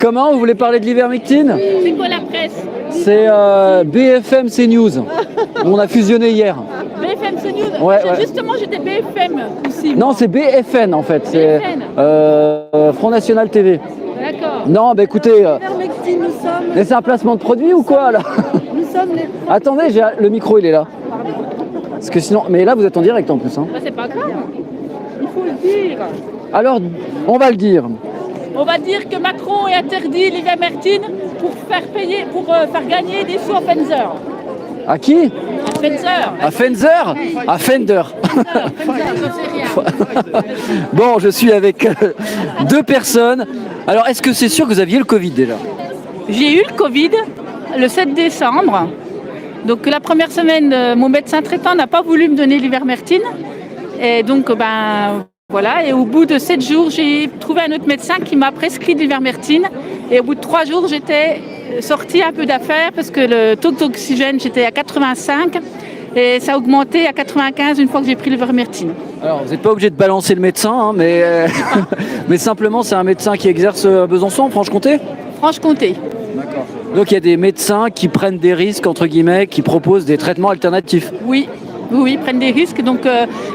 Comment, vous voulez parler de l'ivermectine? C'est quoi la presse? C'est BFM CNews. On a fusionné hier. BFM CNews. Ouais. Justement, j'étais BFM aussi. Non, c'est BFN en fait. C'est Front National TV. D'accord. Non, bah écoutez, L'ivermectine, nous sommes. mais c'est un placement de produit ou quoi là? Nous sommes les. Attendez, le micro il est là. Parce que sinon, mais là vous êtes en direct en plus. Hein. Bah, c'est pas grave. Il faut le dire. Alors, on va le dire. On va dire que Macron a interdit l'ivermectine pour faire gagner des sous à Fenzer. À qui? À Fenzer. À Fenzer? À Fender. Bon, je suis avec deux personnes. Alors, est-ce que c'est sûr que vous aviez le Covid déjà? J'ai eu le Covid le 7 décembre. Donc la première semaine, mon médecin traitant n'a pas voulu me donner l'ivermectine. Et donc, voilà. Et au bout de 7 jours, j'ai trouvé un autre médecin qui m'a prescrit de l'ivermectine. Et au bout de 3 jours, j'étais sortie un peu d'affaires parce que le taux d'oxygène, j'étais à 85. Et ça a augmenté à 95 une fois que j'ai pris l'ivermectine. Alors, vous n'êtes pas obligé de balancer le médecin, hein, mais simplement, c'est un médecin qui exerce à Besançon, en Franche-Comté? Franche-Comté. D'accord. Donc, il y a des médecins qui prennent des risques, entre guillemets, qui proposent des traitements alternatifs. Oui, ils prennent des risques. Donc,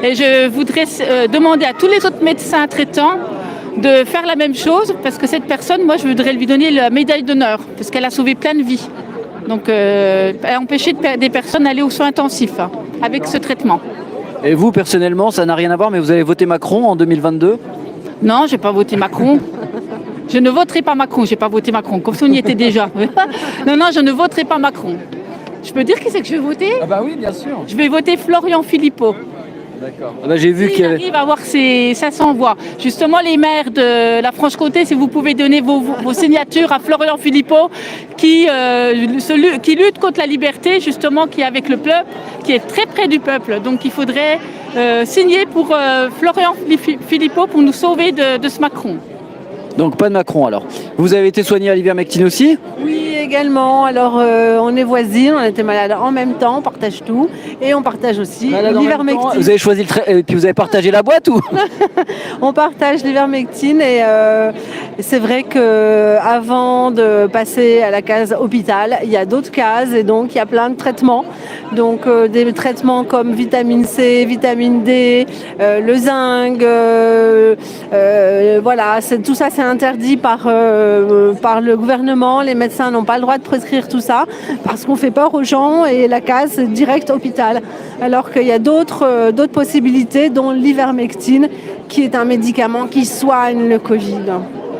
et je voudrais demander à tous les autres médecins traitants de faire la même chose, parce que cette personne, moi, je voudrais lui donner la médaille d'honneur, parce qu'elle a sauvé plein de vies. Donc, elle a empêché des personnes d'aller aux soins intensifs avec ce traitement. Et vous, personnellement, ça n'a rien à voir, mais vous avez voté Macron en 2022? Non, je n'ai pas voté Macron. Je ne voterai pas Macron, je n'ai pas voté Macron, comme si on y était déjà. Non, je ne voterai pas Macron. Je peux dire qui c'est que je vais voter? Ah bah oui, bien sûr. Je vais voter Florian Philippot. D'accord. Ah bah j'ai vu qu'il y avait... arrive à avoir ses 500 voix. Justement, les maires de la Franche-Comté, si vous pouvez donner vos signatures à Florian Philippot, qui lutte contre la liberté, justement, qui est avec le peuple, qui est très près du peuple. Donc il faudrait signer pour Florian Philippot pour nous sauver de ce Macron. Donc pas de Macron alors. Vous avez été soigné à l'ivermectine aussi? Oui, également. Alors, on est voisines, on était malades en même temps, on partage tout. Et on partage aussi l'ivermectine. Vous avez choisi et puis vous avez partagé la boîte ou? On partage l'ivermectine et c'est vrai qu'avant de passer à la case hôpital, il y a d'autres cases et donc il y a plein de traitements. Donc des traitements comme vitamine C, vitamine D, le zinc, voilà, tout ça c'est interdit par le gouvernement. Les médecins n'ont pas le droit de prescrire tout ça parce qu'on fait peur aux gens et la case direct hôpital. Alors qu'il y a d'autres possibilités, dont l'ivermectine, qui est un médicament qui soigne le Covid.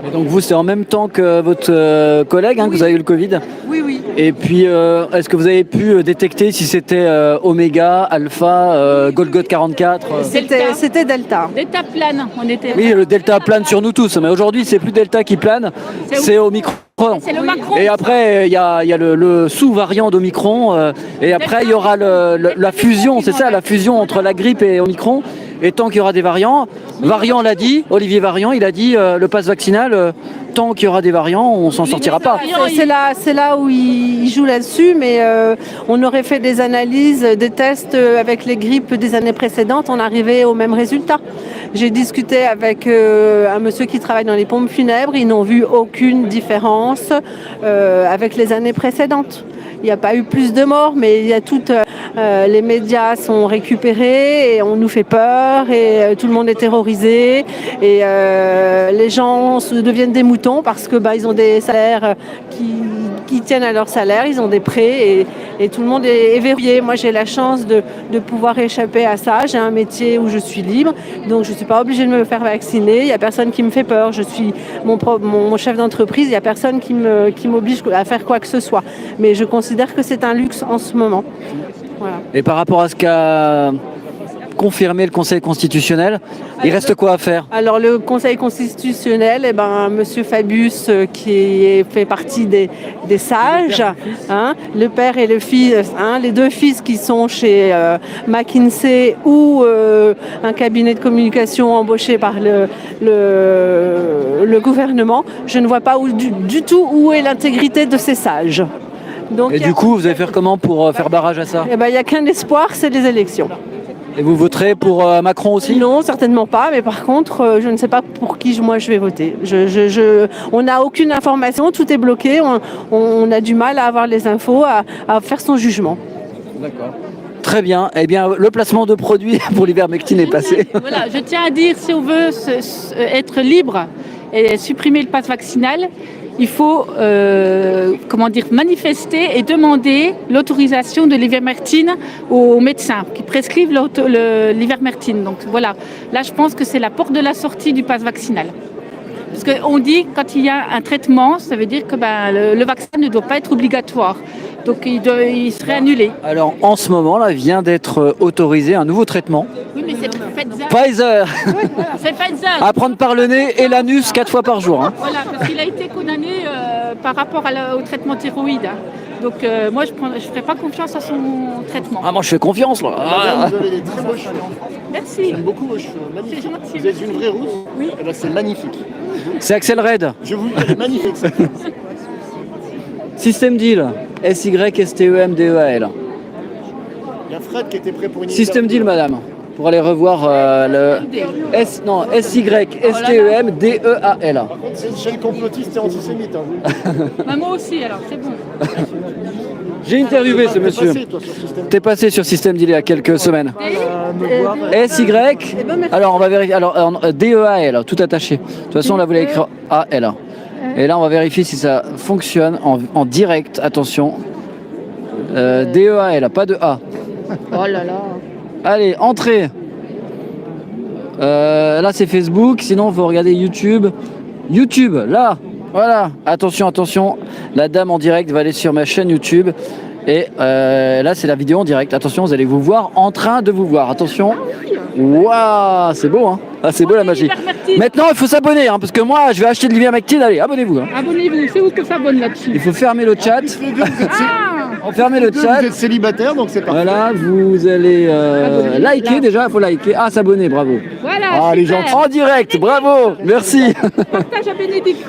Et donc vous, c'est en même temps que votre collègue que vous avez eu le Covid? Oui. Et puis, est-ce que vous avez pu détecter si c'était Oméga, Alpha, Golgot 44 C'était Delta. Delta plane, on était. Oui, le Delta plane sur nous tous, mais aujourd'hui, c'est plus Delta qui plane, c'est Omicron. C'est le Macron. Et après, il y a le sous-variant d'Omicron, et après, il y aura la fusion, c'est ça, la fusion entre la grippe et Omicron. Et tant qu'il y aura des variants, Variant l'a dit, Olivier Variant, il a dit le pass vaccinal, tant qu'il y aura des variants, on s'en sortira pas. C'est là où il joue là-dessus, mais on aurait fait des analyses, des tests avec les grippes des années précédentes, on arrivait au même résultat. J'ai discuté avec un monsieur qui travaille dans les pompes funèbres, ils n'ont vu aucune différence avec les années précédentes. Il n'y a pas eu plus de morts, mais il y a toutes les médias sont récupérés et on nous fait peur et tout le monde est terrorisé et les gens deviennent des moutons parce que ils ont des salaires qui tiennent à leur salaire, ils ont des prêts et tout le monde est verrouillé. Moi, j'ai la chance de pouvoir échapper à ça. J'ai un métier où je suis libre, donc je ne suis pas obligée de me faire vacciner. Il n'y a personne qui me fait peur. Je suis mon chef d'entreprise, il n'y a personne qui m'oblige à faire quoi que ce soit. Mais je considère que c'est un luxe en ce moment. Voilà. Et par rapport à ce qu'a confirmé le Conseil constitutionnel, il reste quoi à faire? Alors le Conseil constitutionnel, Monsieur Fabius, qui fait partie des sages, le père et le fils, les deux fils qui sont chez McKinsey ou un cabinet de communication embauché par le gouvernement, je ne vois pas du tout où est l'intégrité de ces sages. Donc, et du coup, vous allez faire comment pour faire barrage à ça? Il n'y a qu'un espoir, c'est les élections. Et vous voterez pour Macron aussi? Non, certainement pas, mais par contre, je ne sais pas pour qui moi je vais voter. On n'a aucune information, tout est bloqué, on a du mal à avoir les infos, à faire son jugement. D'accord. Très bien. Eh bien, le placement de produits pour l'ivermectine est passé. Voilà, je tiens à dire, si on veut être libre et supprimer le pass vaccinal, il faut manifester et demander l'autorisation de l'ivermectine aux médecins qui prescrivent l'ivermectine. Donc voilà, là je pense que c'est la porte de la sortie du pass vaccinal. Parce qu'on dit quand il y a un traitement, ça veut dire que le vaccin ne doit pas être obligatoire. Donc il serait annulé. Alors en ce moment, là, vient d'être autorisé un nouveau traitement. Oui, mais c'est Pfizer. Pfizer. C'est Pfizer. À prendre par le nez et l'anus 4 fois par jour. Hein. Voilà, parce qu'il a été condamné par rapport au traitement thyroïde. Hein. Donc moi, je ne ferai pas confiance à son traitement. Ah, moi je fais confiance là. Madame, vous avez des très beaux cheveux. Merci. J'aime beaucoup vos cheveux. Magnifique. C'est gentil. Vous êtes une vraie rousse. Oui. Eh ben, c'est magnifique. C'est Axel Red. Je vous dis, elle est magnifique. Ça. Système Deal. SYSTEMDEAL. Il y a Fred qui était prêt pour une Système Deal, madame. Pour aller revoir le SYSTEMDEAL. Par contre, c'est une chaîne complotiste et antisémite. Hein. Bah, moi aussi, alors c'est bon. J'ai interviewé ce monsieur. T'es passé sur Système Deal il y a quelques semaines. SY. Alors on va vérifier. Alors DEAL, tout attaché. De toute façon, là vous l'avez écrit AL. Et là on va vérifier si ça fonctionne en direct. Attention. DEAL, pas de A. Oh là là. Allez, entrée. Là c'est Facebook. Sinon, il faut regarder YouTube. YouTube, là. Voilà. Attention, attention. La dame en direct va aller sur ma chaîne YouTube. Et là, c'est la vidéo en direct. Attention, vous allez vous voir en train de vous voir. Attention. Waouh, c'est beau, hein. Ah, c'est beau la magie. Maintenant, il faut s'abonner, hein, parce que moi, je vais acheter de l'ivermectine. Allez, abonnez-vous. Hein. Abonnez-vous, c'est où qu'on s'abonne là-dessus? Il faut fermer le chat. Fermez le chat. Vous êtes célibataire, donc c'est parfait. Voilà, vous allez liker déjà. Il faut liker. Ah, s'abonner, bravo. Voilà. Ah, les super. gens. En direct, bravo. Merci. Partage à Bénédicte.